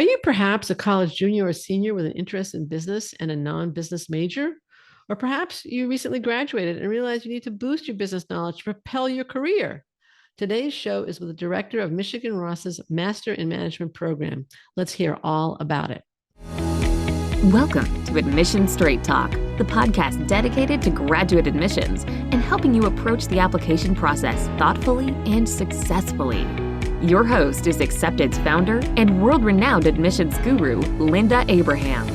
Are you perhaps a college junior or senior with an interest in business and a non-business major? Or perhaps you recently graduated and realized you need to boost your business knowledge to propel your career. Today's show is with the director of Michigan Ross's Master in Management program. Let's hear all about it. Welcome to Admission Straight Talk, the podcast dedicated to graduate admissions and helping you approach the application process thoughtfully and successfully. Your host is Accepted's founder and world-renowned admissions guru, Linda Abraham.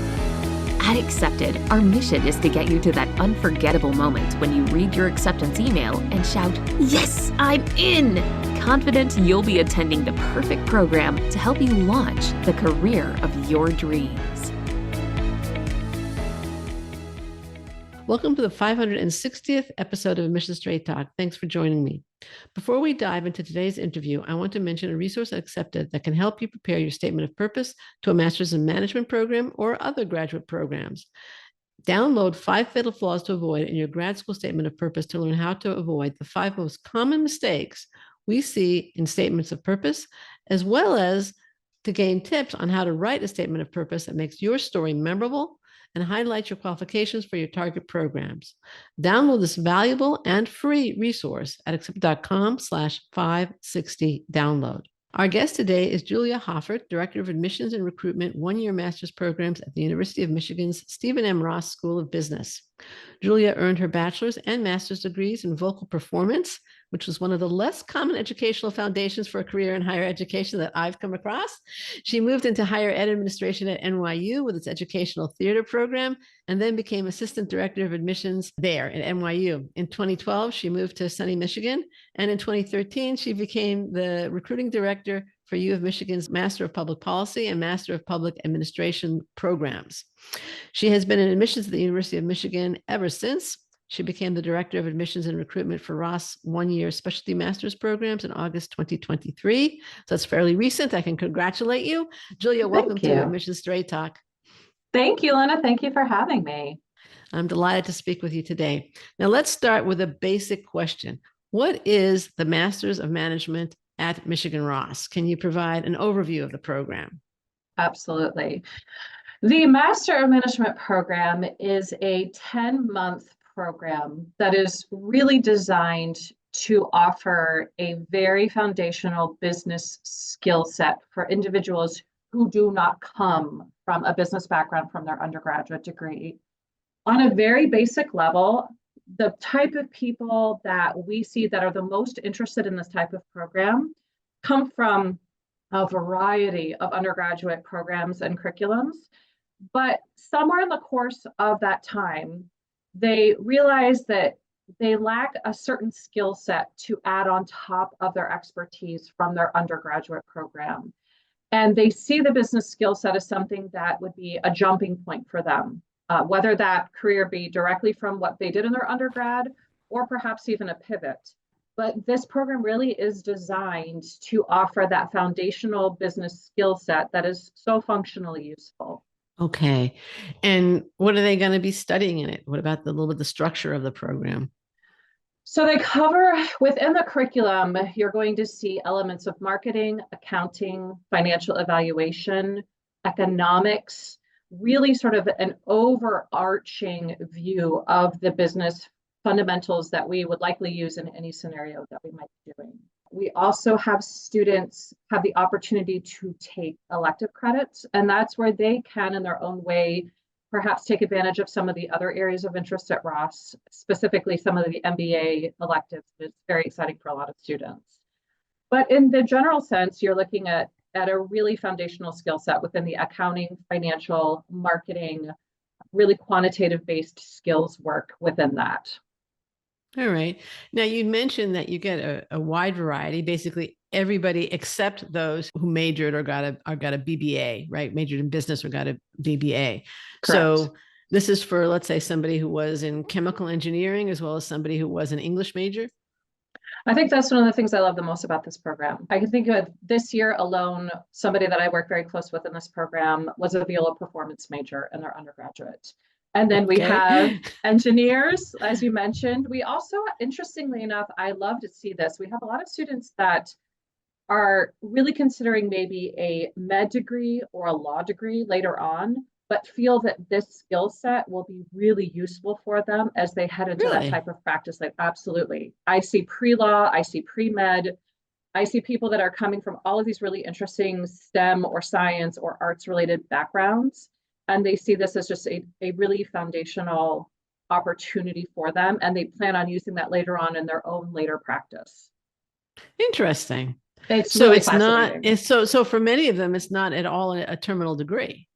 At Accepted, our mission is to get you to that unforgettable moment when you read your acceptance email and shout, "Yes, I'm in!" Confident you'll be attending the perfect program to help you launch the career of your dreams. Welcome to the 560th episode of Admission Straight Talk. Thanks for joining me. Before we dive into today's interview, I want to mention a resource at Accepted that can help you prepare your statement of purpose to a master's in management program or other graduate programs. Download 5 fatal flaws to avoid in your grad school statement of purpose to learn how to avoid the 5 most common mistakes we see in statements of purpose, as well as to gain tips on how to write a statement of purpose that makes your story memorable and highlight your qualifications for your target programs. Download this valuable and free resource at accepted.com/560download. Our guest today is Julia Hoffert, Director of Admissions and Recruitment, one-year master's programs at the University of Michigan's Stephen M. Ross School of Business. Julia earned her bachelor's and master's degrees in vocal performance, which was one of the less common educational foundations for a career in higher education that I've come across. She moved into higher ed administration at NYU with its educational theater program, and then became assistant director of admissions there at NYU. In 2012, she moved to sunny Michigan, and in 2013, she became the recruiting director for U of Michigan's Master of Public Policy and Master of Public Administration programs. She has been in admissions at the University of Michigan ever since. She became the Director of Admissions and Recruitment for Ross one-year specialty master's programs in August 2023. So that's fairly recent. I can congratulate you. Julia, welcome to Admissions Straight Talk. Thank you, Lena. Thank you for having me. I'm delighted to speak with you today. Now, let's start with a basic question. What is the Masters of Management at Michigan Ross? Can you provide an overview of the program? Absolutely. The Master of Management program is a 10-month program that is really designed to offer a very foundational business skill set for individuals who do not come from a business background from their undergraduate degree. On a very basic level, the type of people that we see that are the most interested in this type of program come from a variety of undergraduate programs and curriculums, but somewhere in the course of that time, they realize that they lack a certain skill set to add on top of their expertise from their undergraduate program. And they see the business skill set as something that would be a jumping point for them, whether that career be directly from what they did in their undergrad or perhaps even a pivot. But this program really is designed to offer that foundational business skill set that is so functionally useful. Okay. And what are they going to be studying in it? What about the structure of the program? So they cover within the curriculum, you're going to see elements of marketing, accounting, financial evaluation, economics, really sort of an overarching view of the business fundamentals that we would likely use in any scenario that we might be doing. We also have students have the opportunity to take elective credits, and that's where they can, in their own way, perhaps take advantage of some of the other areas of interest at Ross, specifically some of the MBA electives. It's very exciting for a lot of students. But in the general sense, you're looking at a really foundational skill set within the accounting, financial, marketing, really quantitative-based skills work within that. All right. Now, you mentioned that you get a wide variety, basically everybody except those who majored or got a BBA, right? Majored in business or got a BBA. Correct. So this is for, let's say, somebody who was in chemical engineering as well as somebody who was an English major. I think that's one of the things I love the most about this program. I can think of this year alone, somebody that I work very close with in this program was a viola performance major in their undergraduate. And then we have engineers, as you mentioned. We also, interestingly enough, I love to see this. We have a lot of students that are really considering maybe a med degree or a law degree later on, but feel that this skill set will be really useful for them as they head into that Really? type of practice. Like, absolutely. I see pre-law, I see pre-med, I see people that are coming from all of these really interesting STEM or science or arts related backgrounds. And they see this as just a really foundational opportunity for them. And they plan on using that later on in their own later practice. Interesting. It's So really it's not, fascinating. so for many of them, it's not at all a terminal degree.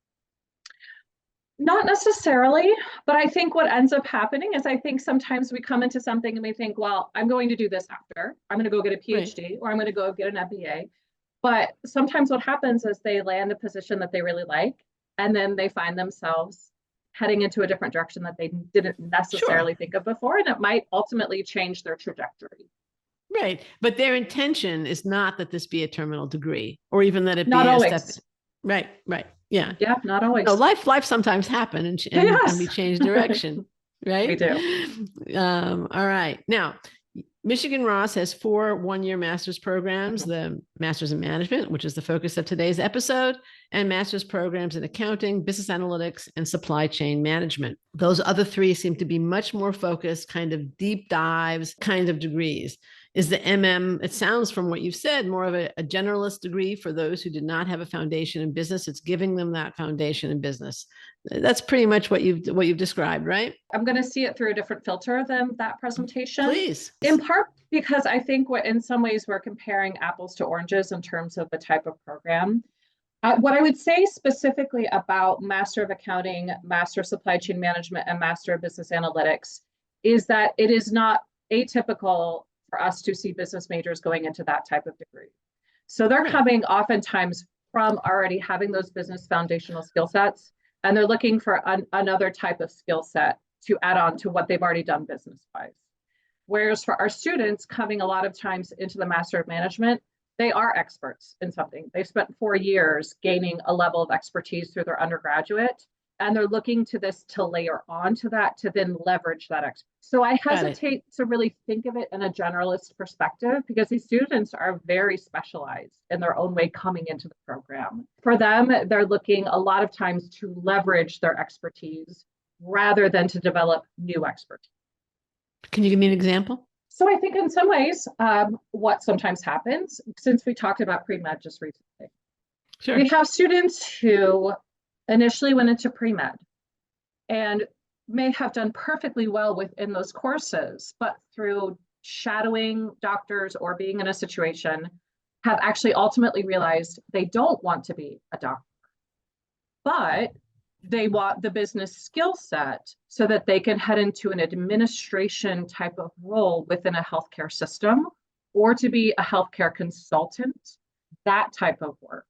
Not necessarily, but I think what ends up happening is I think sometimes we come into something and we think, well, I'm going to do this after. I'm going to go get a Right. PhD or I'm going to go get an MBA. But sometimes what happens is they land a position that they really like, and then they find themselves heading into a different direction that they didn't Sure. necessarily think of before. And it might ultimately change their trajectory. Right. But their intention is not that this be a terminal degree or even that it Not be a step. always. Right. Right. Yeah. Yeah, not No, always. life sometimes happen and we Yes, change direction. we Right. do. All right. Now, Michigan Ross has 4 one-year master's programs, the Master's in Management, which is the focus of today's episode, and master's programs in accounting, business analytics, and supply chain management. Those other 3 seem to be much more focused, kind of deep dives kind of degrees. Is the MM, it sounds from what you've said, more of a generalist degree for those who did not have a foundation in business. It's giving them that foundation in business. That's pretty much what you've described, right? I'm going to see it through a different filter than that presentation, Please. in part because I think what in some ways we're comparing apples to oranges in terms of the type of program. What I would say specifically about Master of Accounting, Master of Supply Chain Management, and Master of Business Analytics is that it is not atypical for us to see business majors going into that type of degree. So they're Right. coming oftentimes from already having those business foundational skill sets, and they're looking for another type of skill set to add on to what they've already done business wise. Whereas for our students coming a lot of times into the Master of Management, they are experts in something. They've spent 4 years gaining a level of expertise through their undergraduate, and they're looking to this to layer onto that to then leverage that expertise. So I hesitate to really think of it in a generalist perspective because these students are very specialized in their own way coming into the program. For them, they're looking a lot of times to leverage their expertise rather than to develop new expertise. Can you give me an example? So I think in some ways, what sometimes happens, since we talked about pre-med just recently, Sure. we have students who initially went into pre-med and may have done perfectly well within those courses, but through shadowing doctors or being in a situation, have actually ultimately realized they don't want to be a doctor, but they want the business skill set so that they can head into an administration type of role within a healthcare system or to be a healthcare consultant, that type of work.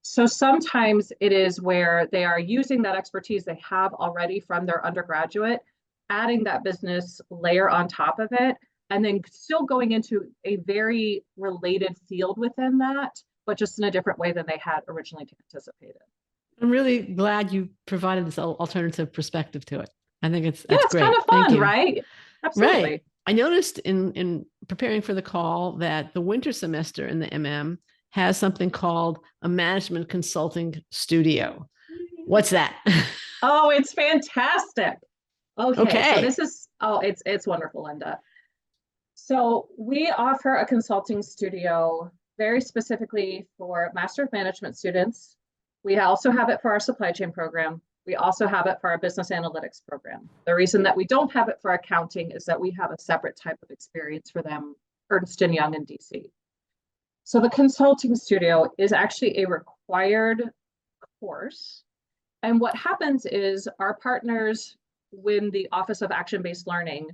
So sometimes it is where they are using that expertise they have already from their undergraduate, adding that business layer on top of it, and then still going into a very related field within that, but just in a different way than they had originally anticipated. I'm really glad you provided this alternative perspective to it. I think that's it's great. kind of Thank fun, you. right? Absolutely. Right. I noticed in preparing for the call that the winter semester in the MM has something called a management consulting studio. What's that? Oh, it's fantastic. Okay. So Okay. this is, it's wonderful, Linda. So we offer a consulting studio very specifically for Master of Management students. We also have it for our supply chain program. We also have it for our business analytics program. The reason that we don't have it for accounting is that we have a separate type of experience for them, Ernst & Young in DC. So the consulting studio is actually a required course. And what happens is our partners within the Office of Action-Based Learning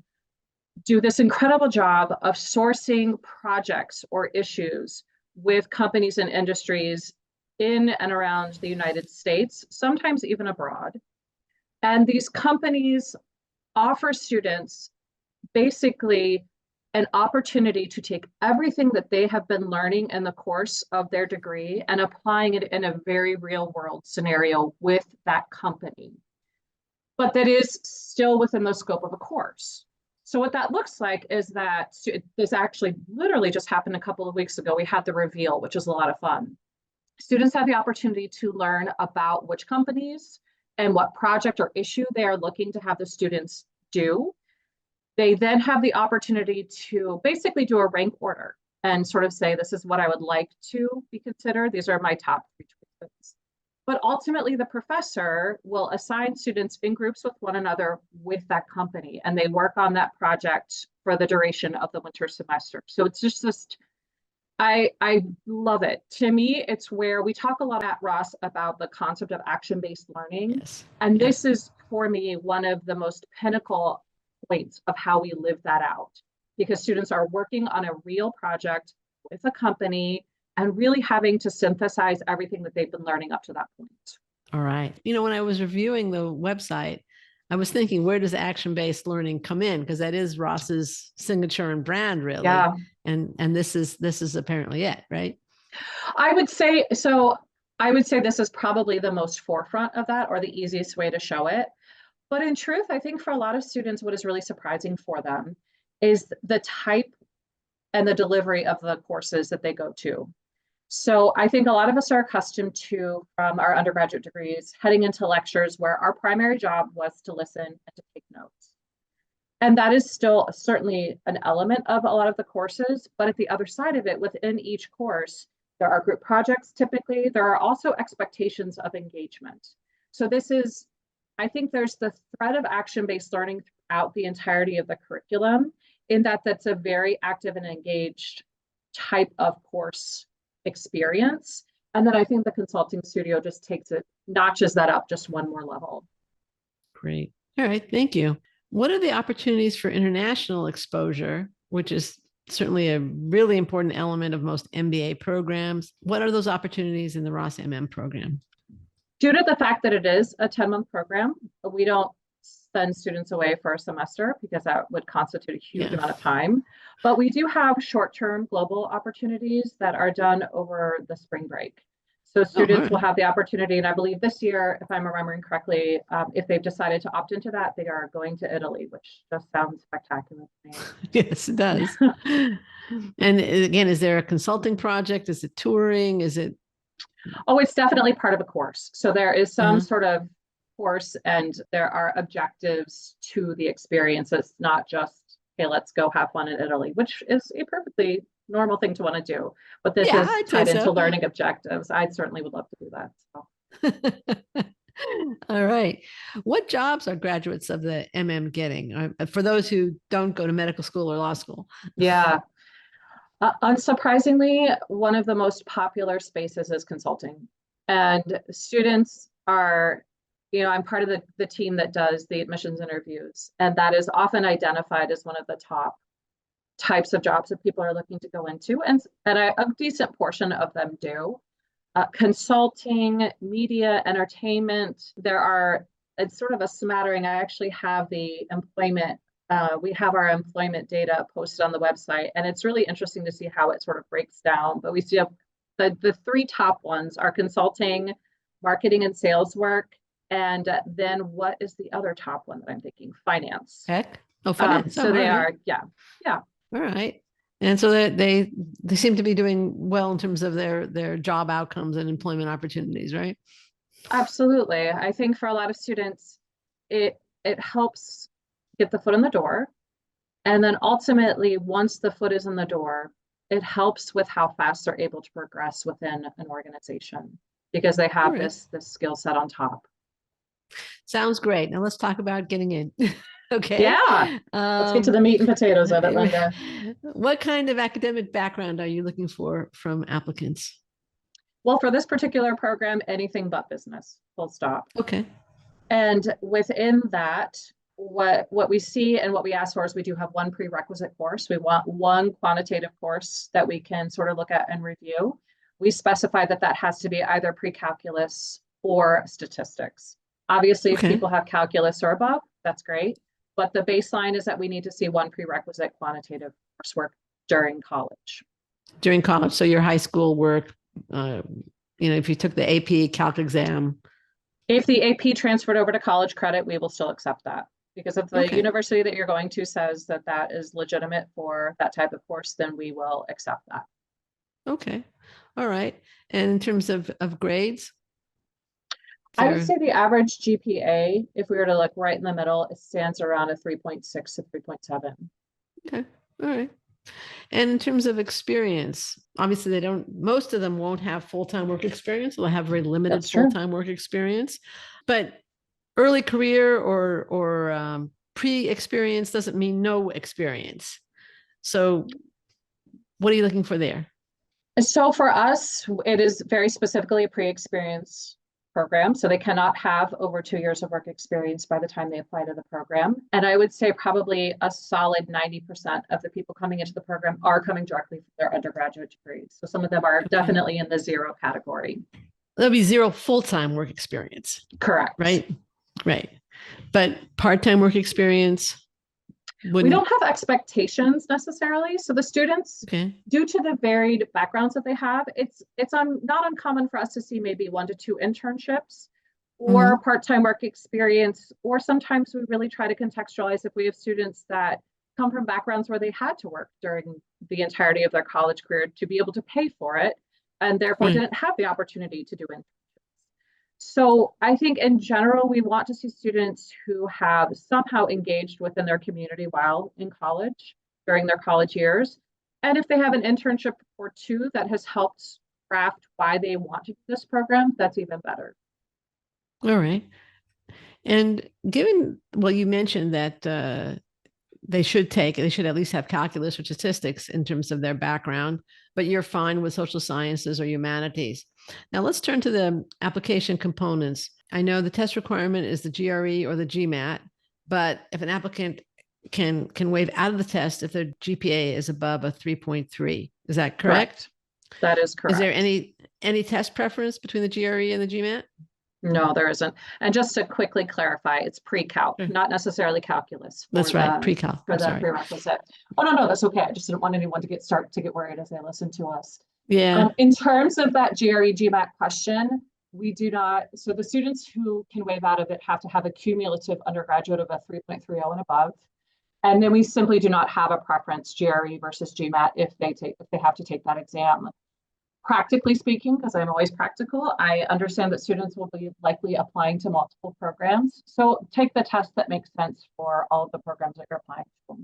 do this incredible job of sourcing projects or issues with companies and industries in and around the United States, sometimes even abroad. And these companies offer students basically an opportunity to take everything that they have been learning in the course of their degree and applying it in a very real world scenario with that company. But that is still within the scope of a course. So what that looks like is that this actually literally just happened a couple of weeks ago. We had the reveal, which was a lot of fun. Students have the opportunity to learn about which companies and what project or issue they are looking to have the students do. They then have the opportunity to basically do a rank order and sort of say, this is what I would like to be considered. These are my top 3 choices. But ultimately, the professor will assign students in groups with one another with that company, and they work on that project for the duration of the winter semester. So it's just I love it. To me, it's where we talk a lot at Ross about the concept of action-based learning. Yes. And this is, for me, one of the most pinnacle points of how we live that out, because students are working on a real project with a company and really having to synthesize everything that they've been learning up to that point. All right. When I was reviewing the website, I was thinking, where does action-based learning come in? Because that is Ross's signature and brand, really. Yeah. And this is apparently it, right? I would say this is probably the most forefront of that, or the easiest way to show it. But in truth, I think for a lot of students, what is really surprising for them is the type and the delivery of the courses that they go to. So I think a lot of us are accustomed to, from our undergraduate degrees, heading into lectures where our primary job was to listen and to take notes. And that is still certainly an element of a lot of the courses, but at the other side of it, within each course, there are group projects typically. There are also expectations of engagement. So I think there's the thread of action-based learning throughout the entirety of the curriculum, in that that's a very active and engaged type of course experience. And then I think the consulting studio just notches that up just one more level. Great. All right. Thank you. What are the opportunities for international exposure, which is certainly a really important element of most MBA programs? What are those opportunities in the Ross MM program? Due to the fact that it is a 10-month program, we don't send students away for a semester because that would constitute a huge amount of time. But we do have short-term global opportunities that are done over the spring break. So students will have the opportunity, and I believe this year, if I'm remembering correctly, if they've decided to opt into that, they are going to Italy, which just sounds spectacular to me. Yes, it does. And again, is there a consulting project? Is it touring? Is it? Oh, it's definitely part of a course. So there is some sort of course, and there are objectives to the experience. It's not just, hey, let's go have fun in Italy, which is a perfectly normal thing to want to do. But this is tied into learning objectives. I certainly would love to do that. So. All right. What jobs are graduates of the MM getting for those who don't go to medical school or law school? Yeah. Unsurprisingly, one of the most popular spaces is consulting. And students are, I'm part of the team that does the admissions interviews, and that is often identified as one of the top types of jobs that people are looking to go into. And a decent portion of them do. Consulting, media, entertainment, it's sort of a smattering. I actually have the employment, we have our employment data posted on the website, and it's really interesting to see how it sort of breaks down. But we see the 3 top ones are consulting, marketing and sales work, and then what is the other top one that I'm thinking? Finance. Heck. Oh, finance. So they are, yeah. All right. And so they seem to be doing well in terms of their job outcomes and employment opportunities, right? Absolutely. I think for a lot of students, it helps get the foot in the door. And then ultimately, once the foot is in the door, it helps with how fast they're able to progress within an organization, because they have this skill set on top. Sounds great. Now let's talk about getting in. Okay. Yeah. Let's get to the meat and potatoes of it, Linda. What kind of academic background are you looking for from applicants? Well, for this particular program, anything but business, full stop. Okay. And within that, what we see and what we ask for is we do have one prerequisite course. We want one quantitative course that we can sort of look at and review. We specify that has to be either pre-calculus or statistics. Obviously, if people have calculus or above, that's great. But the baseline is that we need to see one prerequisite quantitative coursework during college. During college. So your high school work, if you took the AP Calc exam. If the AP transferred over to college credit, we will still accept that. Because if the Okay. university that you're going to says that that is legitimate for that type of course, then we will accept that. Okay. All right. And in terms of grades? I would say the average GPA, if we were to look right in the middle, it stands around a 3.6 to 3.7. Okay. All right. And in terms of experience, obviously most of them won't have full-time work experience. They'll have very limited full-time work experience, but early career or pre-experience doesn't mean no experience. So what are you looking for there? So for us, it is very specifically a pre-experience program. So they cannot have over 2 years of work experience by the time they apply to the program. And I would say probably a solid 90% of the people coming into the program are coming directly from their undergraduate degrees. So some of them are definitely in the 0 category. There'll be 0 full-time work experience. Correct. Right. Right. But part-time work experience? We don't have expectations necessarily. So the students, due to the varied backgrounds that they have, it's not uncommon for us to see maybe 1 to 2 internships or part-time work experience, or sometimes we really try to contextualize if we have students that come from backgrounds where they had to work during the entirety of their college career to be able to pay for it, and therefore didn't have the opportunity to do internships. So I think in general, we want to see students who have somehow engaged within their community while in college during their college years. And if they have an internship or 2 that has helped craft why they want to do this program, that's even better. All right. And you mentioned that they should at least have calculus or statistics in terms of their background, but you're fine with social sciences or humanities. Now let's turn to the application components. I know the test requirement is the GRE or the GMAT, but if an applicant can waive out of the test if their GPA is above a 3.3, is that correct? That is correct. Is there any test preference between the GRE and the GMAT? No, there isn't. And just to quickly clarify, it's pre-calc, not necessarily calculus. That's right, pre-calc. For the prerequisite. Oh, no, that's okay. I just didn't want anyone to get worried as they listen to us. Yeah. In terms of that GRE GMAT question, we do not. So the students who can waive out of it have to have a cumulative undergraduate of a 3.30 and above. And then we simply do not have a preference GRE versus GMAT if they have to take that exam. Practically speaking, because I'm always practical, I understand that students will be likely applying to multiple programs. So take the test that makes sense for all of the programs that you're applying to.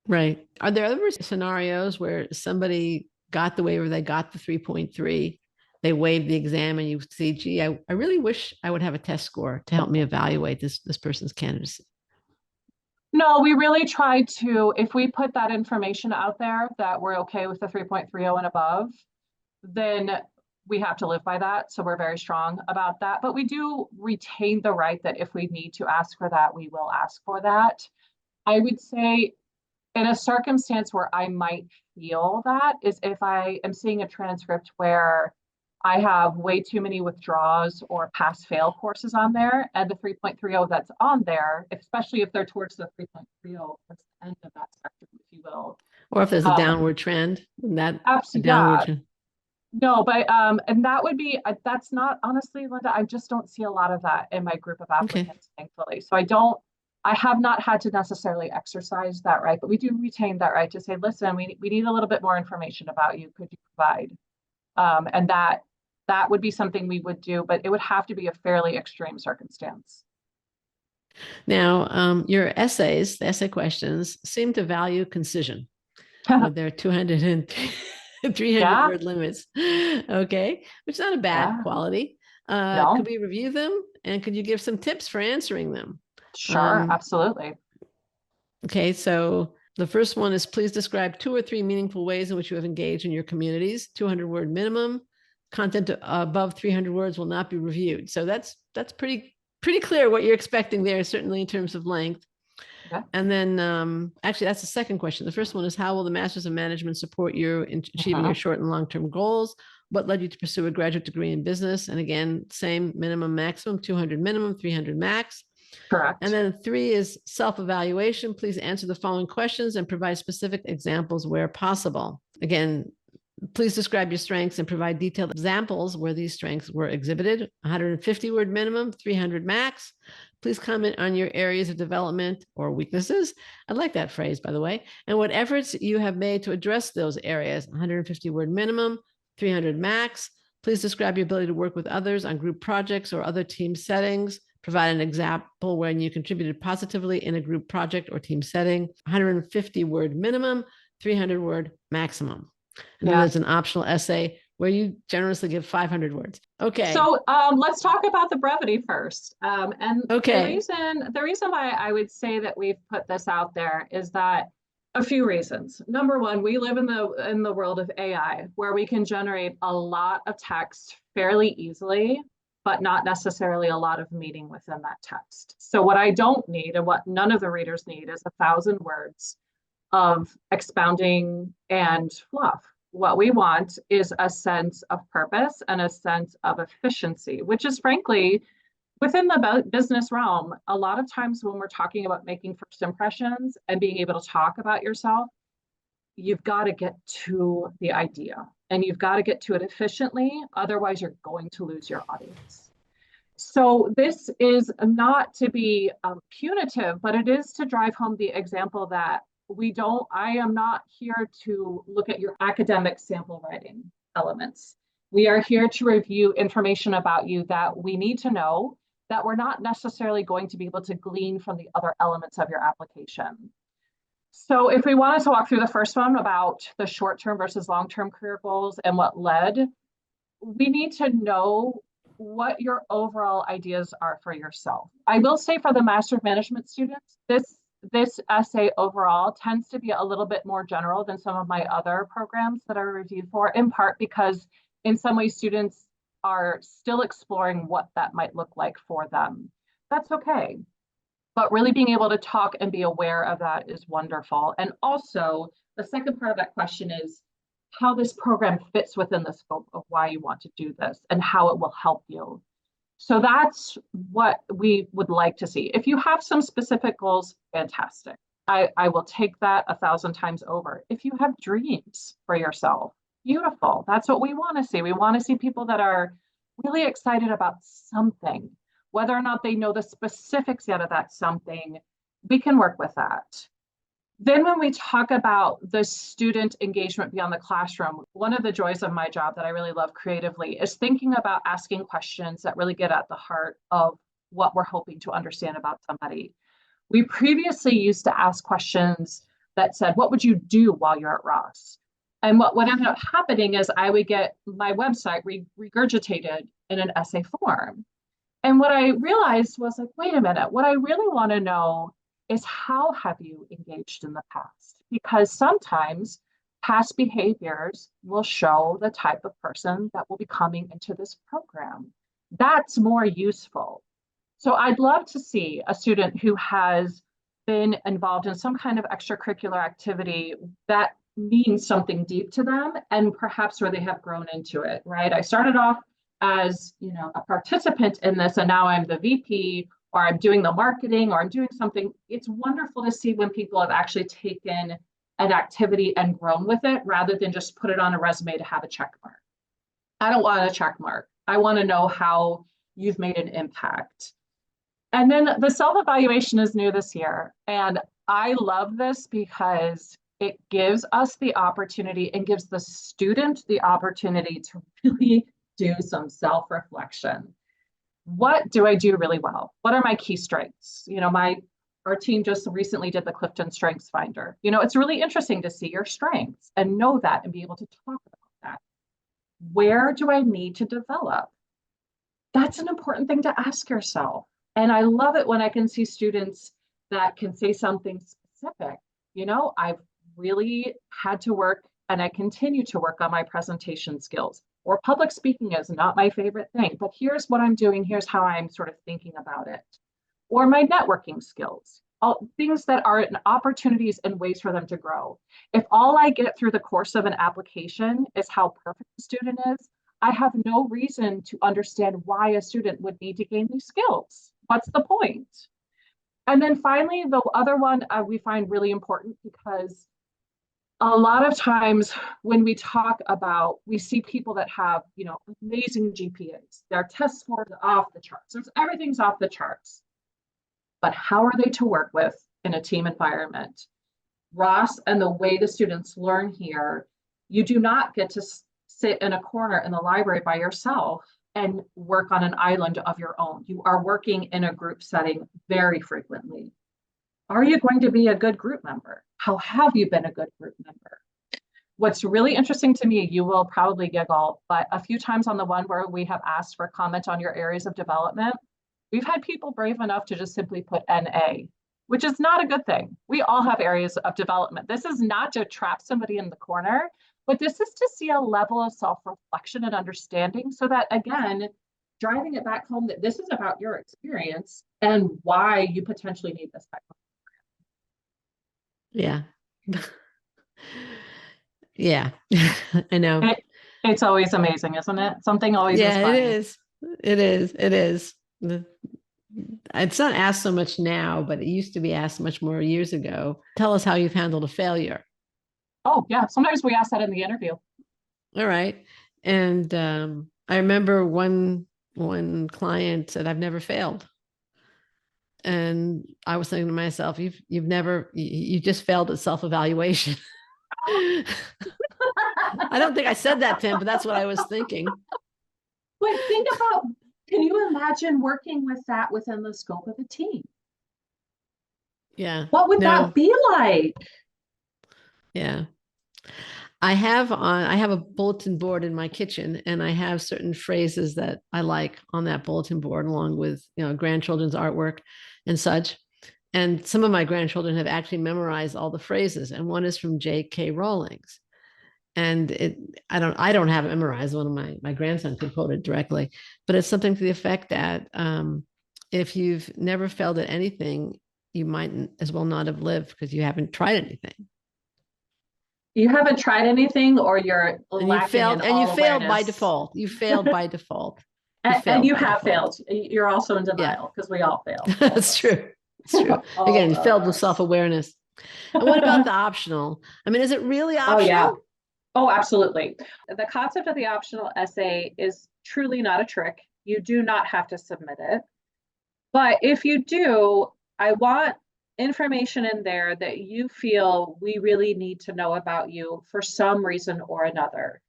Right. Are there other scenarios where somebody got the waiver, they got the 3.3, they waived the exam, and you see, gee, I really wish I would have a test score to help me evaluate this person's candidacy? No, we really try to, if we put that information out there that we're okay with the 3.30 and above, then we have to live by that. So we're very strong about that. But we do retain the right that if we need to ask for that, we will ask for that. I would say in a circumstance where I might feel that is if I am seeing a transcript where I have way too many withdraws or pass-fail courses on there, and the 3.30 that's on there, especially if they're towards the 3.30 towards the end of that spectrum, if you will. Or if there's a downward trend, Absolutely. No, but and that would be that's not, honestly, Linda, I just don't see a lot of that in my group of applicants, thankfully. So I have not had to necessarily exercise that right, but we do retain that right to say, listen, we need a little bit more information about you. Could you provide? And that would be something we would do, but it would have to be a fairly extreme circumstance. Now, your essays, the essay questions, seem to value concision with their 200 and 300 word limits. Okay, which is not a bad quality. No. Could we review them, and could you give some tips for answering them? Sure, absolutely. Okay, so the first one is, please describe 2 or 3 meaningful ways in which you have engaged in your communities. 200 word minimum. Content above 300 words will not be reviewed. So that's pretty clear what you're expecting there, certainly in terms of length. Okay. And then actually, that's the second question. The first one is, how will the Masters of Management support you in achieving your short and long-term goals? What led you to pursue a graduate degree in business? And again, same minimum, maximum, 200 minimum, 300 max. Correct. And then 3 is self-evaluation. Please answer the following questions and provide specific examples where possible. Again, Please describe your strengths and provide detailed examples where these strengths were exhibited. 150-word minimum, 300 max. Please comment on your areas of development or weaknesses. I like that phrase, by the way, and what efforts you have made to address those areas. 150-word minimum, 300 max. Please describe your ability to work with others on group projects or other team settings. Provide an example when you contributed positively in a group project or team setting. 150-word minimum, 300-word maximum. And then there's an optional essay where you generously give 500 words. Okay. So let's talk about the brevity first. The reason why I would say that we've put this out there is that a few reasons. Number one, we live in the world of AI where we can generate a lot of text fairly easily, but not necessarily a lot of meaning within that text. So what I don't need and what none of the readers need is 1,000 words of expounding and fluff. What we want is a sense of purpose and a sense of efficiency, which is frankly within the business realm. A lot of times when we're talking about making first impressions and being able to talk about yourself, you've got to get to the idea and you've got to get to it efficiently. Otherwise, you're going to lose your audience. So this is not to be punitive, but it is to drive home the example that I am not here to look at your academic sample writing elements. We are here to review information about you that we need to know that we're not necessarily going to be able to glean from the other elements of your application. So if we wanted to walk through the first one about the short-term versus long-term career goals and what led, we need to know what your overall ideas are for yourself. I will say for the Master of Management students, this essay overall tends to be a little bit more general than some of my other programs that I reviewed for, in part because in some ways students are still exploring what that might look like for them. That's okay. But really being able to talk and be aware of that is wonderful. And also the second part of that question is how this program fits within the scope of why you want to do this and how it will help you. So that's what we would like to see. If you have some specific goals, fantastic. I will take that 1,000 times over. If you have dreams for yourself, beautiful. That's what we want to see. We want to see people that are really excited about something. Whether or not they know the specifics yet of that something, we can work with that. Then when we talk about the student engagement beyond the classroom, one of the joys of my job that I really love creatively is thinking about asking questions that really get at the heart of what we're hoping to understand about somebody. We previously used to ask questions that said, what would you do while you're at Ross? And what ended up happening is I would get my website regurgitated in an essay form. And what I realized was like, wait a minute, what I really want to know is how have you engaged in the past? Because sometimes past behaviors will show the type of person that will be coming into this program. That's more useful. So I'd love to see a student who has been involved in some kind of extracurricular activity that means something deep to them and perhaps where they have grown into it, right? I started off as, a participant in this and now I'm the VP or I'm doing the marketing or I'm doing something. It's wonderful to see when people have actually taken an activity and grown with it rather than just put it on a resume to have a check mark. I don't want a check mark. I want to know how you've made an impact. And then the self-evaluation is new this year. And I love this because it gives us the opportunity and gives the student the opportunity to really do some self-reflection. What do I do really well? What are my key strengths? Our team just recently did the Clifton Strengths Finder. It's really interesting to see your strengths and know that and be able to talk about that. Where do I need to develop? That's an important thing to ask yourself. And I love it when I can see students that can say something specific. I've really had to work and I continue to work on my presentation skills. Or public speaking is not my favorite thing, but here's what I'm doing. Here's how I'm sort of thinking about it. Or my networking skills, all things that are opportunities and ways for them to grow. If all I get through the course of an application is how perfect the student is, I have no reason to understand why a student would need to gain these skills. What's the point? And then finally, the other one we find really important because a lot of times when we talk about, we see people that have, amazing GPAs, their test scores are off the charts. Everything's off the charts. But how are they to work with in a team environment? Ross, and the way the students learn here, you do not get to sit in a corner in the library by yourself and work on an island of your own. You are working in a group setting very frequently. Are you going to be a good group member? How have you been a good group member? What's really interesting to me, you will probably giggle, but a few times on the one where we have asked for comment on your areas of development, we've had people brave enough to just simply put NA, which is not a good thing. We all have areas of development. This is not to trap somebody in the corner, but this is to see a level of self-reflection and understanding so that, again, driving it back home that this is about your experience and why you potentially need this type of Yeah. Yeah. I know. It's always amazing, isn't it? Something always is funny. It is. It is. It is. It's not asked so much now, but it used to be asked much more years ago. Tell us how you've handled a failure. Oh, yeah. Sometimes we ask that in the interview. All right. And I remember one client said, I've never failed. And I was thinking to myself, you just failed at self-evaluation. I don't think I said that to him, but that's what I was thinking. But think about, can you imagine working with that within the scope of a team? Yeah. What would that be like? Yeah. I have a bulletin board in my kitchen, and I have certain phrases that I like on that bulletin board, along with, grandchildren's artwork and such. And some of my grandchildren have actually memorized all the phrases. And one is from J.K. Rowling's. And I don't have it memorized. One of my grandson could quote it directly, but it's something to the effect that if you've never failed at anything, you might as well not have lived because you haven't tried anything. You haven't tried anything, or you're and you failed, and you failed by default. You failed by default. And you have failed. You're also in denial because we all fail. That's true. It's true. Again, you failed with self-awareness. And what about the optional? I mean, is it really optional? Oh, yeah. Oh, absolutely. The concept of the optional essay is truly not a trick. You do not have to submit it. But if you do, I want information in there that you feel we really need to know about you for some reason or another.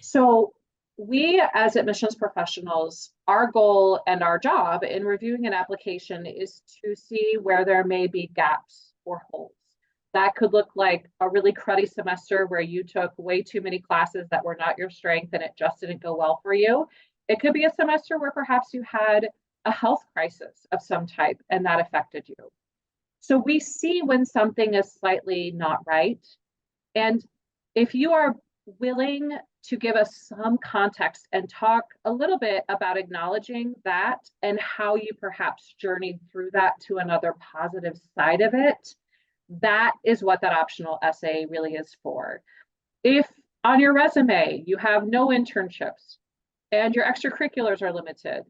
So we, as admissions professionals, our goal and our job in reviewing an application is to see where there may be gaps or holes. That could look like a really cruddy semester where you took way too many classes that were not your strength and it just didn't go well for you. It could be a semester where perhaps you had a health crisis of some type and that affected you. So we see when something is slightly not right. And if you are willing to give us some context and talk a little bit about acknowledging that and how you perhaps journeyed through that to another positive side of it, that is what that optional essay really is for. If on your resume you have no internships and your extracurriculars are limited,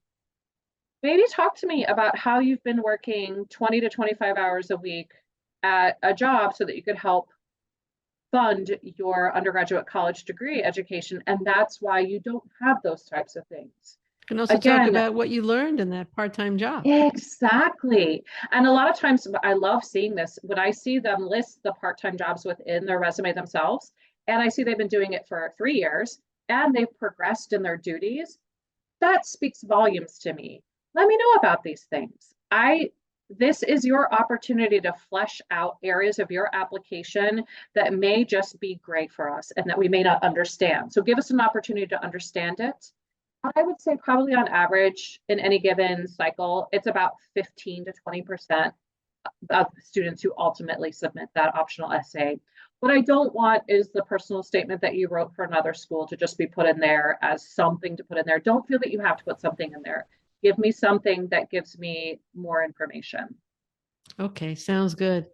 maybe talk to me about how you've been working 20 to 25 hours a week at a job so that you could help fund your undergraduate college degree education. And that's why you don't have those types of things. You can also talk about what you learned in that part-time job. Exactly. And a lot of times I love seeing this when I see them list the part-time jobs within their resume themselves, and I see they've been doing it for 3 years and they've progressed in their duties. That speaks volumes to me. Let me know about these things. This is your opportunity to flesh out areas of your application that may just be gray for us and that we may not understand. So give us an opportunity to understand it. I would say probably on average in any given cycle, it's about 15 to 20% of students who ultimately submit that optional essay. What I don't want is the personal statement that you wrote for another school to just be put in there as something to put in there. Don't feel that you have to put something in there. Give me something that gives me more information. Okay, sounds good.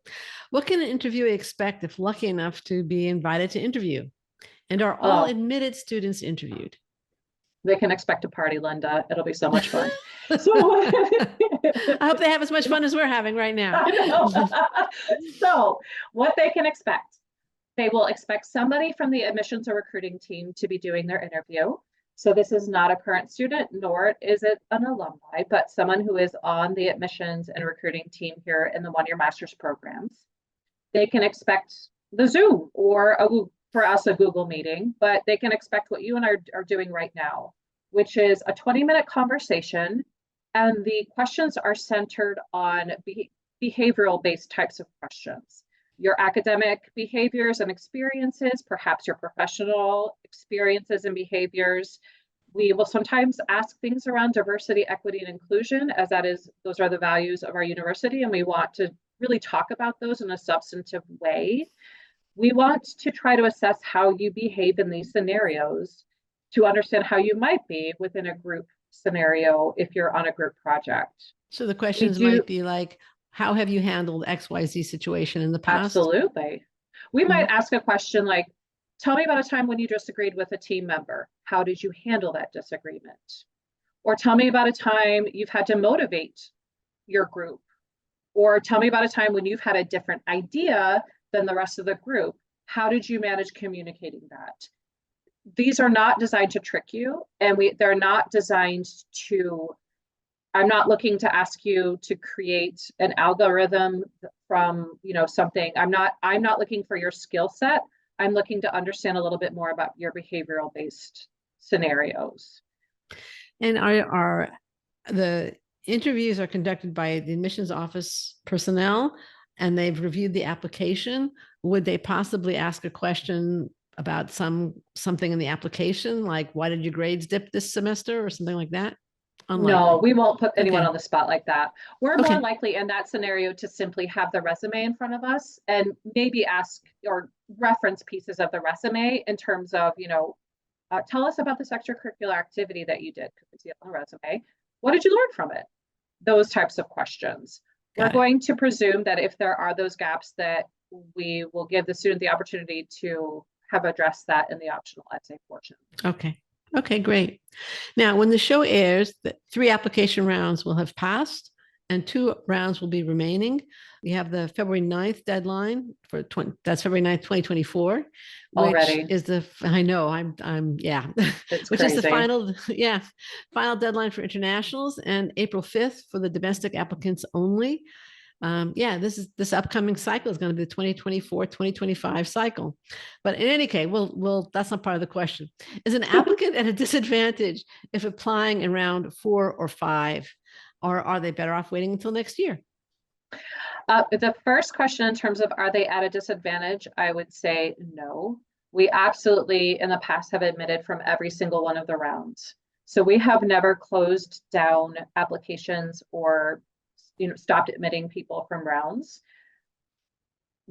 What can an interviewee expect if lucky enough to be invited to interview? And are all admitted students interviewed? They can expect a party, Linda. It'll be so much fun. So I hope they have as much fun as we're having right now. So what they can expect. They will expect somebody from the admissions or recruiting team to be doing their interview. So this is not a current student, nor is it an alumni, but someone who is on the admissions and recruiting team here in the one-year master's programs. They can expect the Zoom or for us, a Google meeting, but they can expect what you and I are doing right now, which is a 20-minute conversation. And the questions are centered on behavioral-based types of questions. Your academic behaviors and experiences, perhaps your professional experiences and behaviors. We will sometimes ask things around diversity, equity, and inclusion, as those are the values of our university, and we want to really talk about those in a substantive way. We want to try to assess how you behave in these scenarios to understand how you might be within a group scenario if you're on a group project. So the questions might be like, how have you handled XYZ situation in the past? Absolutely. We might ask a question like, tell me about a time when you disagreed with a team member. How did you handle that disagreement? Or tell me about a time you've had to motivate your group. Or tell me about a time when you've had a different idea than the rest of the group. How did you manage communicating that? These are not designed to trick you, and they're not designed to, I'm not looking to ask you to create an algorithm from, something. I'm not looking for your skill set. I'm looking to understand a little bit more about your behavioral based scenarios. And are the interviews are conducted by the admissions office personnel, and they've reviewed the application? Would they possibly ask a question about something in the application, like why did your grades dip this semester or something like that? Unlikely. No, we won't put anyone on the spot like that. We're more likely in that scenario to simply have the resume in front of us and maybe ask or reference pieces of the resume in terms of, tell us about this extracurricular activity that you did. Because we see it on the resume. What did you learn from it? Those types of questions. We're going to presume that if there are those gaps, that we will give the student the opportunity to have addressed that in the optional essay portion. Okay, great. Now, when the show airs, the 3 application rounds will have passed and 2 rounds will be remaining. We have the February 9th deadline for that's February 9th, 2024, already. Which is the, I know, It's which crazy. is the final deadline for internationals, and April 5th for the domestic applicants only. This upcoming cycle is going to be the 2024-2025 cycle. But in any case, that's not part of the question. Is an applicant at a disadvantage if applying in round 4 or 5, or are they better off waiting until next year? The first question in terms of are they at a disadvantage, I would say no. We absolutely in the past have admitted from every single one of the rounds. So we have never closed down applications or stopped admitting people from rounds.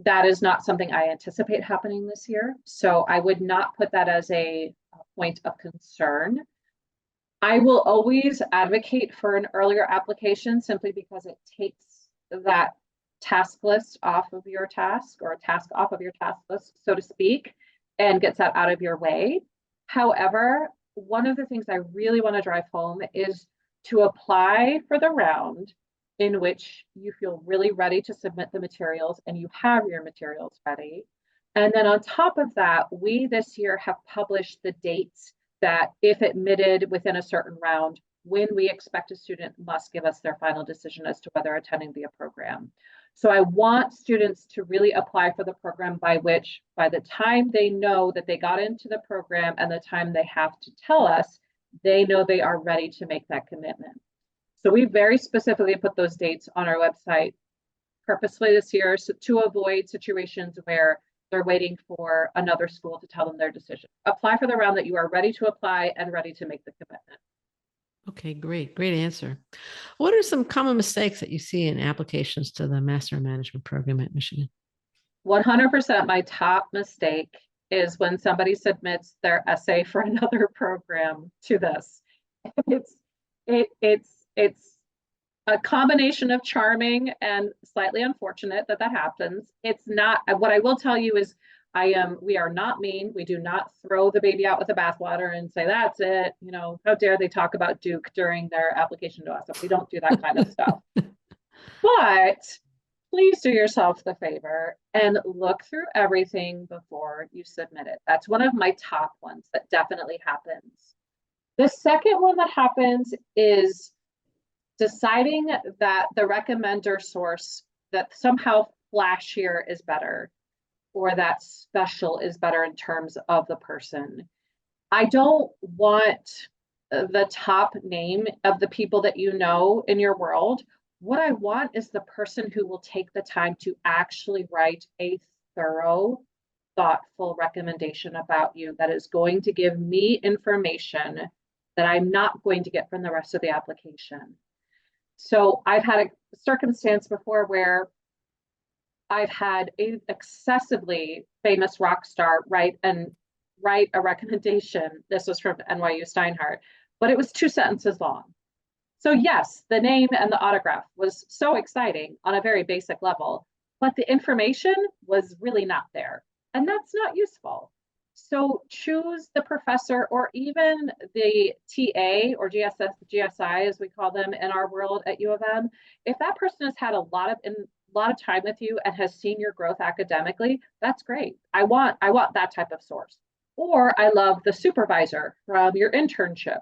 That is not something I anticipate happening this year. So I would not put that as a point of concern. I will always advocate for an earlier application simply because it takes that task list off of your task, or a task off of your task list, so to speak, and gets that out of your way. However, one of the things I really want to drive home is to apply for the round in which you feel really ready to submit the materials and you have your materials ready. And then on top of that, we this year have published the dates that, if admitted within a certain round, when we expect a student must give us their final decision as to whether attending the program. So I want students to really apply for the program by the time they know that they got into the program and the time they have to tell us, they know they are ready to make that commitment. So we very specifically put those dates on our website purposefully this year to avoid situations where they're waiting for another school to tell them their decision. Apply for the round that you are ready to apply and ready to make the commitment. Okay, great answer. What are some common mistakes that you see in applications to the Master of Management program at Michigan? 100% my top mistake is when somebody submits their essay for another program to this. It's a combination of charming and slightly unfortunate that happens. It's not, what I will tell you is we are not mean. We do not throw the baby out with the bathwater and say, that's it. How dare they talk about Duke during their application to us. We don't do that kind of stuff. But please do yourself the favor and look through everything before you submit it. That's one of my top ones that definitely happens. The second one that happens is deciding that the recommender source, that somehow flashier is better, or that special is better in terms of the person. I don't want the top name of the people that you know in your world. What I want is the person who will take the time to actually write a thorough, thoughtful recommendation about you that is going to give me information that I'm not going to get from the rest of the application. So I've had a circumstance before where I've had an excessively famous rock star write a recommendation. This was from NYU Steinhardt, but it was 2 sentences long. So yes, the name and the autograph was so exciting on a very basic level, but the information was really not there. And that's not useful. So choose the professor or even the TA or GSI, as we call them in our world at U of M. If that person has had a lot of time with you and has seen your growth academically, that's great. I want that type of source. Or I love the supervisor from your internship.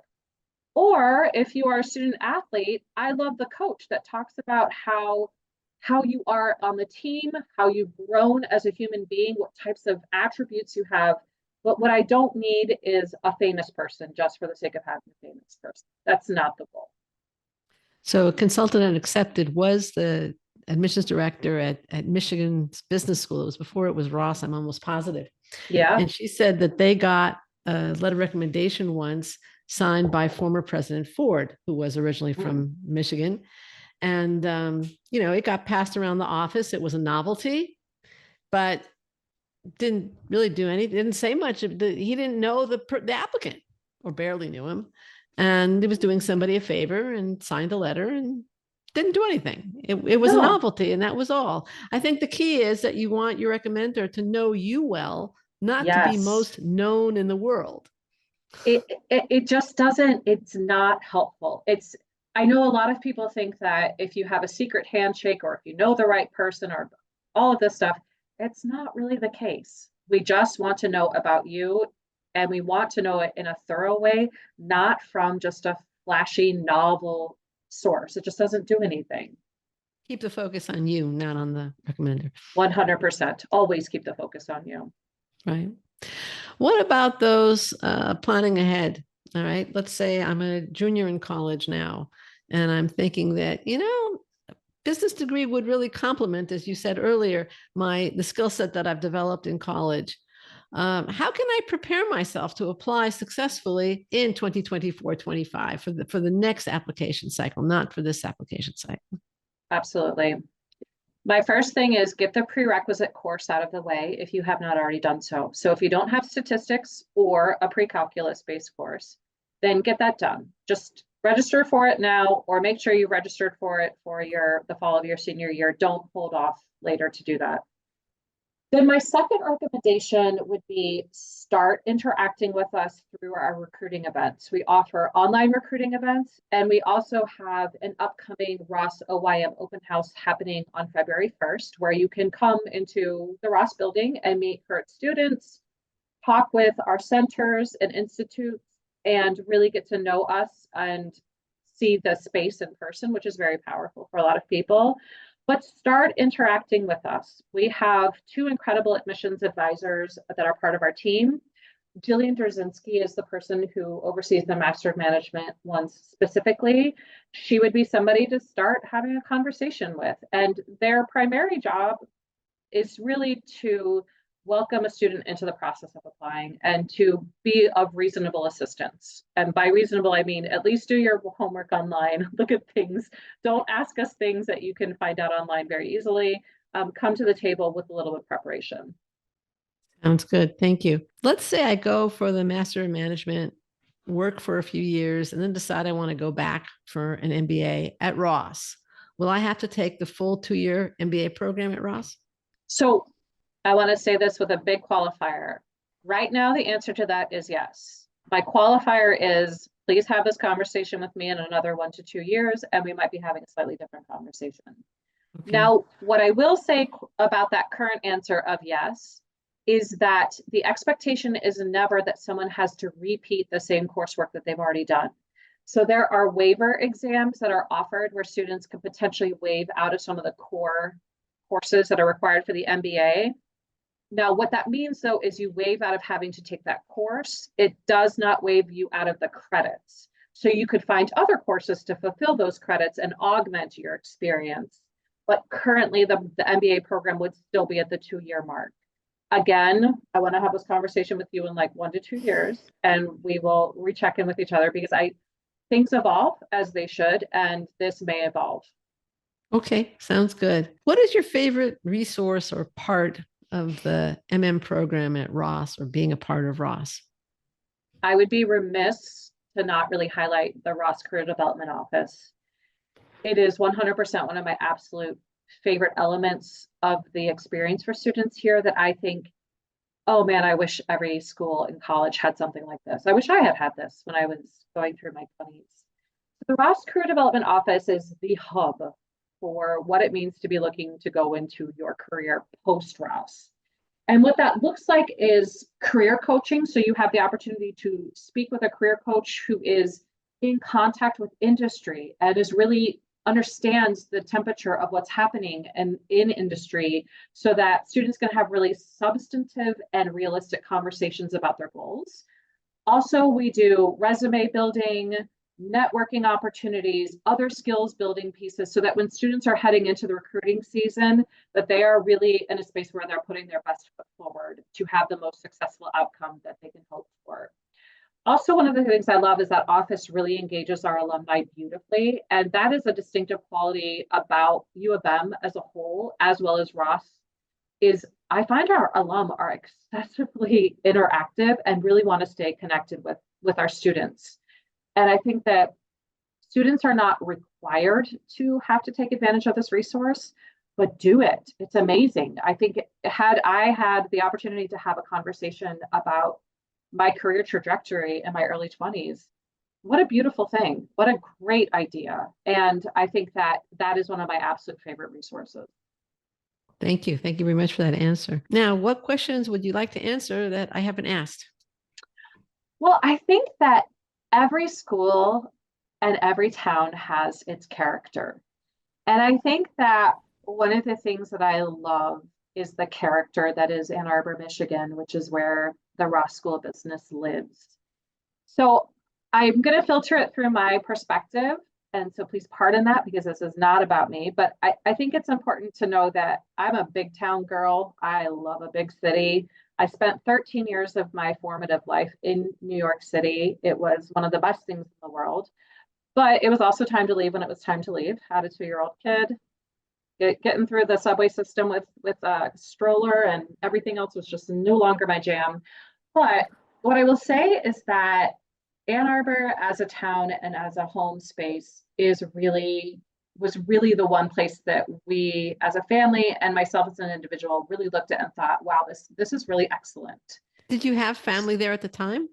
Or if you are a student athlete, I love the coach that talks about how you are on the team, how you've grown as a human being, what types of attributes you have. But what I don't need is a famous person just for the sake of having a famous person. That's not the goal. So Consulted and Accepted was the admissions director at Michigan's business school. It was before it was Ross, I'm almost positive. Yeah. And she said that they got a letter of recommendation once signed by former President Ford, who was originally from Michigan. And, it got passed around the office. It was a novelty, but didn't really do anything, didn't say much. He didn't know the applicant or barely knew him. And he was doing somebody a favor and signed a letter and didn't do anything. It was a novelty, and that was all. I think the key is that you want your recommender to know you well, not to be most known in the world. It just doesn't, it's not helpful. I know a lot of people think that if you have a secret handshake or if you know the right person or all of this stuff, it's not really the case. We just want to know about you, and we want to know it in a thorough way, not from just a flashy novel source. It just doesn't do anything. Keep the focus on you, not on the recommender. 100%. Always keep the focus on you. Right. What about those planning ahead? All right. Let's say I'm a junior in college now, and I'm thinking that, business degree would really complement, as you said earlier, the skill set that I've developed in college. How can I prepare myself to apply successfully in 2024-25 for the next application cycle, not for this application cycle? Absolutely. My first thing is get the prerequisite course out of the way if you have not already done so. So if you don't have statistics or a pre-calculus based course, then get that done. Just register for it now, or make sure you registered for it for the fall of your senior year. Don't hold off later to do that. Then my second recommendation would be start interacting with us through our recruiting events. We offer online recruiting events, and we also have an upcoming Ross OYM open house happening on February 1st, where you can come into the Ross building and meet current students, talk with our centers and institutes, and really get to know us and see the space in person, which is very powerful for a lot of people. But start interacting with us. We have 2 incredible admissions advisors that are part of our team. Jillian Drzinski is the person who oversees the Master of Management ones specifically. She would be somebody to start having a conversation with. And their primary job is really to welcome a student into the process of applying and to be of reasonable assistance. And by reasonable, I mean, at least do your homework online, look at things, don't ask us things that you can find out online very easily. Come to the table with a little bit of preparation. Sounds good. Thank you. Let's say I go for the Master of Management, work for a few years, and then decide I want to go back for an MBA at Ross. Will I have to take the full 2-year MBA program at Ross? So I want to say this with a big qualifier. Right now, the answer to that is yes. My qualifier is, please have this conversation with me in another 1 to 2 years, and we might be having a slightly different conversation. Okay. Now, what I will say about that current answer of yes is that the expectation is never that someone has to repeat the same coursework that they've already done. So there are waiver exams that are offered where students can potentially waive out of some of the core courses that are required for the MBA. Now, what that means, though, is you waive out of having to take that course. It does not waive you out of the credits. So you could find other courses to fulfill those credits and augment your experience. But currently, the MBA program would still be at the 2-year mark. Again, I want to have this conversation with you in like 1 to 2 years, and we will recheck in with each other because things evolve as they should, and this may evolve. Okay, sounds good. What is your favorite resource or part of the program at Ross or being a part of Ross? I would be remiss to not really highlight the Ross Career Development Office. It is 100% one of my absolute favorite elements of the experience for students here that I think, oh man, I wish every school and college had something like this. I wish I had had this when I was going through my 20s. The Ross Career Development Office is the hub for what it means to be looking to go into your career post-Ross. And what that looks like is career coaching. So you have the opportunity to speak with a career coach who is in contact with industry and is really understands the temperature of what's happening in industry so that students can have really substantive and realistic conversations about their goals. Also, we do resume building, networking opportunities, other skills building pieces so that when students are heading into the recruiting season, that they are really in a space where they're putting their best foot forward to have the most successful outcome that they can hope for. Also, one of the things I love is that office really engages our alumni beautifully, and that is a distinctive quality about U of M as a whole, as well as Ross, is I find our alum are excessively interactive and really want to stay connected with our students. And I think that students are not required to have to take advantage of this resource, but do it. It's amazing. I think had I had the opportunity to have a conversation about my career trajectory in my early 20s, what a beautiful thing. What a great idea. And I think that that is one of my absolute favorite resources. Thank you. Thank you very much for that answer. Now, what questions would you like to answer that I haven't asked? Well, I think that every school and every town has its character. And I think that one of the things that I love is the character that is Ann Arbor, Michigan, which is where the Ross School of Business lives. So I'm going to filter it through my perspective. And so please pardon that because this is not about me, but I think it's important to know that I'm a big town girl. I love a big city. I spent 13 years of my formative life in New York City. It was one of the best things in the world, but it was also time to leave when it was time to leave. Had a 2-year-old kid. Getting through the subway system with a stroller and everything else was just no longer my jam. But what I will say is that Ann Arbor as a town and as a home space was really the one place that we as a family and myself as an individual really looked at and thought, wow, this is really excellent. Did you have family there at the time?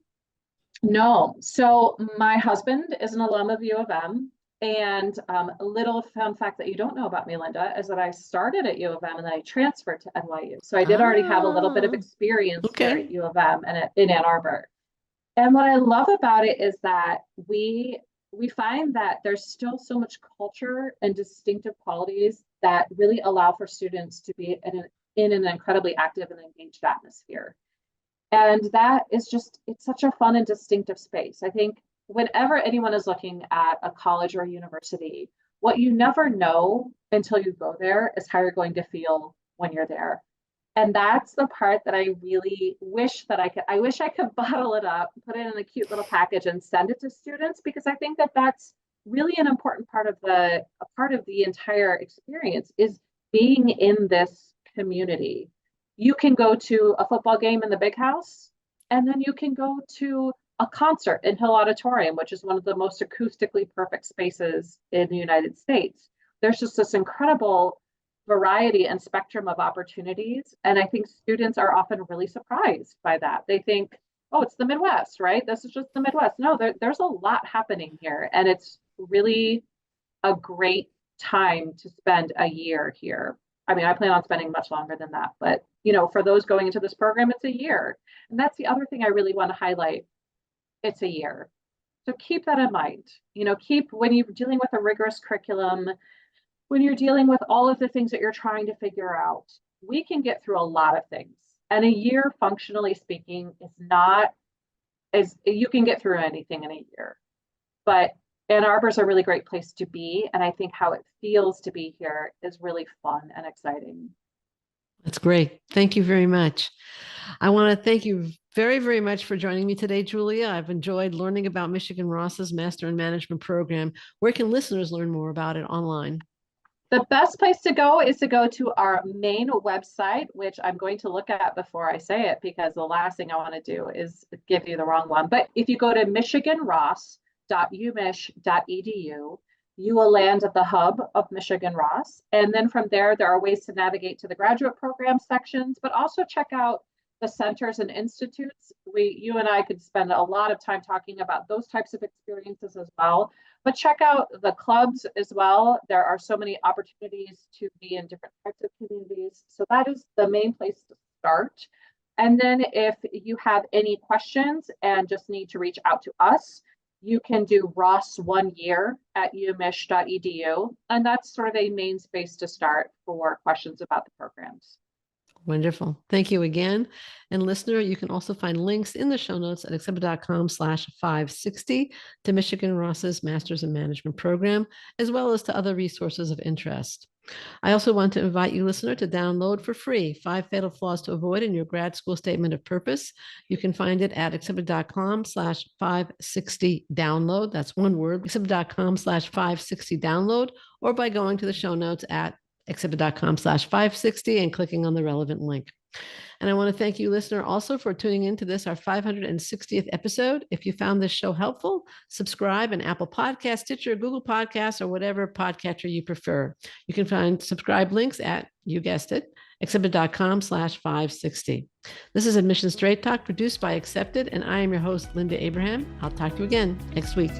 No. So my husband is an alum of U of M. And a little fun fact that you don't know about me, Linda, is that I started at U of M and then I transferred to NYU. So I did already have a little bit of experience there at U of M and in Ann Arbor. And what I love about it is that we find that there's still so much culture and distinctive qualities that really allow for students to be in an incredibly active and engaged atmosphere. And that is it's such a fun and distinctive space. I think whenever anyone is looking at a college or a university, what you never know until you go there is how you're going to feel when you're there. And that's the part that I really wish that I wish I could bottle it up, put it in a cute little package and send it to students, because I think that that's really an important part of the entire experience is being in this community. You can go to a football game in the big house, and then you can go to a concert in Hill Auditorium, which is one of the most acoustically perfect spaces in the United States. There's just this incredible variety and spectrum of opportunities. And I think students are often really surprised by that. They think, oh, it's the Midwest, right? This is just the Midwest. No, there's a lot happening here. And it's really a great time to spend a year here. I mean, I plan on spending much longer than that, but for those going into this program, it's a year. And that's the other thing I really want to highlight. It's a year. So keep that in mind. Keep when you're dealing with a rigorous curriculum, when you're dealing with all of the things that you're trying to figure out, we can get through a lot of things. And a year, functionally speaking, is not as you can get through anything in a year. But Ann Arbor is a really great place to be. And I think how it feels to be here is really fun and exciting. That's great. Thank you very much. I want to thank you very, very much for joining me today, Julia. I've enjoyed learning about Michigan Ross's Master in Management program. Where can listeners learn more about it online? The best place to go is to go to our main website, which I'm going to look at before I say it, because the last thing I want to do is give you the wrong one. But if you go to michiganross.umich.edu, you will land at the hub of Michigan Ross. And then from there are ways to navigate to the graduate program sections, but also check out the centers and institutes. You and I could spend a lot of time talking about those types of experiences as well, but check out the clubs as well. There are so many opportunities to be in different types of communities. So that is the main place to start. And then if you have any questions and just need to reach out to us, you can do Ross 1 year at umich.edu. And that's sort of a main space to start for questions about the programs. Wonderful. Thank you again. And listener, you can also find links in the show notes at accepted.com/560 to Michigan Ross's Masters in Management program, as well as to other resources of interest. I also want to invite you, listener, to download for free 5 Fatal Flaws to Avoid in Your Grad School Statement of Purpose. You can find it at accepted.com/560 download. That's one word, accepted.com/560 download, or by going to the show notes at accepted.com/560 and clicking on the relevant link. And I want to thank you, listener, also for tuning into this, our 560th episode. If you found this show helpful, subscribe in Apple Podcasts, Stitcher, Google Podcasts, or whatever podcatcher you prefer. You can find subscribe links at, you guessed it, accepted.com/560. This is Admission Straight Talk, produced by Accepted, and I am your host, Linda Abraham. I'll talk to you again next week.